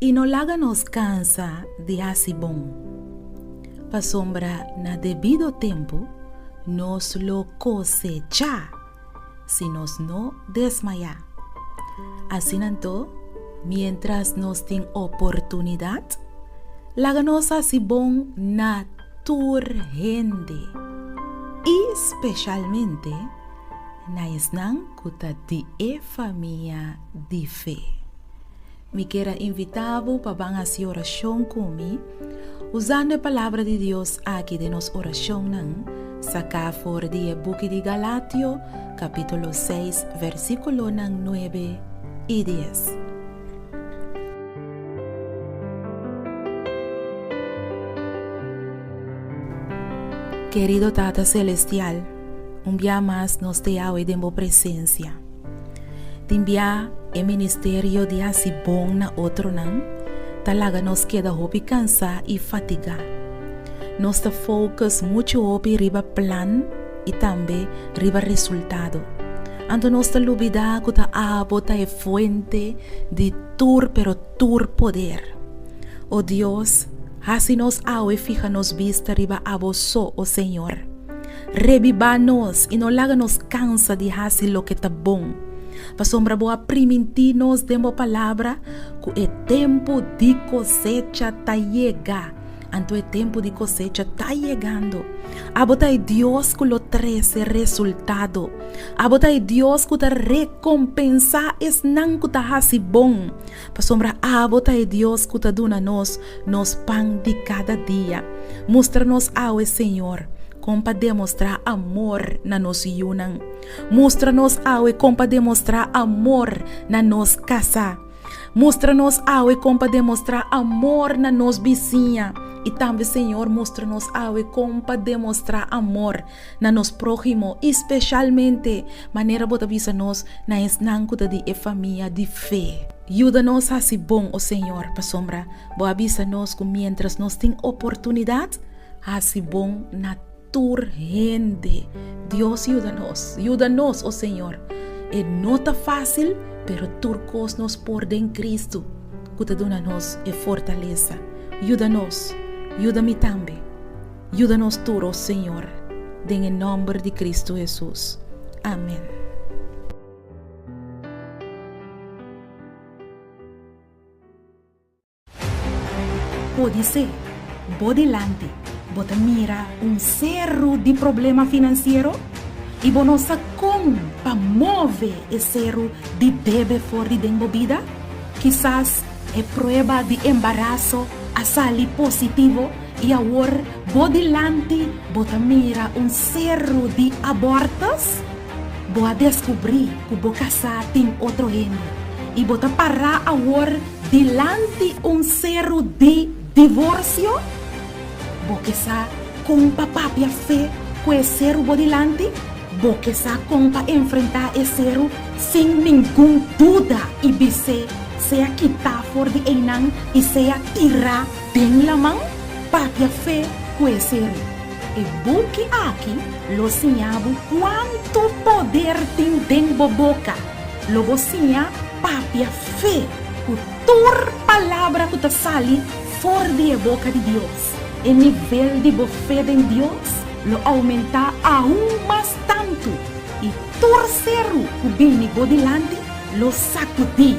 y no laga nos cansa de hacer bom. Pa sombra na debido tempo, nos lo cosecha, si nos no desmaya. Así nanto, mientras nos ten oportunidad, láganos así bon na turgente, especialmente na esnan kuta di familia de fe. Me quero invitá-lo para fazer oração comigo, usando a palavra de Deus aqui de nossa oração, sacar fora do book de Galatio, capítulo 6, versículo 9 e 10. Querido Tata Celestial, un día más nos te hoy de mi presencia. Te envía el ministerio de así bon na otro nan, talaga nos queda hopi cansa y fatiga. Nos te focus mucho hopi riba plan y también riba resultado. Ando nos te lubida kuta abota e fuente de tur pero tur poder. Oh Dios, así nos awe fija nos vista riba aboso, oh Señor. Revivanos y no láganos cansa de hacer lo que está bom. Pa sombra boa primitir-nos de uma palavra que o tempo de cosecha está llega. Anto o tempo de cosecha está chegando. Abota é Deus que lo trece resultado. Abota é Deus que te recompensa es nan que te hace bom. Pa sombra abota é Deus que te dona nos pão de cada dia. Mostra-nos ao Senhor. Como para demonstrar amor na nos yunan. Mostra-nos awe como para demonstrar amor na nos casa. Mostra-nos awe como para demonstrar amor na nos vizinha. E também, Senhor, mostra-nos awe como para demonstrar amor na nos próximo, especialmente maneira bota visa nos na esnanco de família de fé. Ajuda-nos a ser bom, o Senhor, para sombra. Boa avisa nos que mientras nos tem oportunidade, a ser bom na urgente. Dios ayúdanos, oh Señor. No está fácil, pero turcos nos por en Cristo. Que te dona-nos fortaleza. Ayúdame también. Ayúdanos tú, oh Señor. En el nombre de Cristo Jesús. Amén. Pode ser, vou delante. Bota mira cerro de problema financeiro e bonosa como para mover esse cerro de débito fora de vida. Quizás é prova de embaraço a sair positivo e agora vou delante bota mira cerro de abortos. Vou descobrir que vou casar tem outro gente e bota parar agora delante cerro de divórcio. Porque sa compa papia fé conhecer o delante, porque sa compa enfrentar esse erro sem nenhum dúvida e vice seja quitar fora de enang e seja tirar bem la mão, papia fé conhecer. E buque aqui lo sinhabo quanto poder tem dentro boca, logo sinha papia fé, o tua palavra que te sale fora de boca de Deus. O nível de fé em Deus lo aumenta aún mais tanto e torcero o bem delante lo sacudi,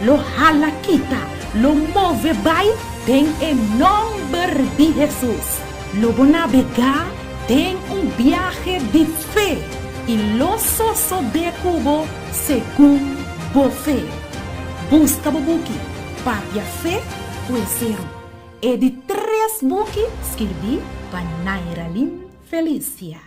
lo jala quita, lo move vai tem em nome de Jesus. Lo vou navegar tem viaje de fé e lo soso de cubo segundo bo fé. Busca bobuki, papia fé, conheceram. E de 3 buques escrevi para Nairalin Felícia.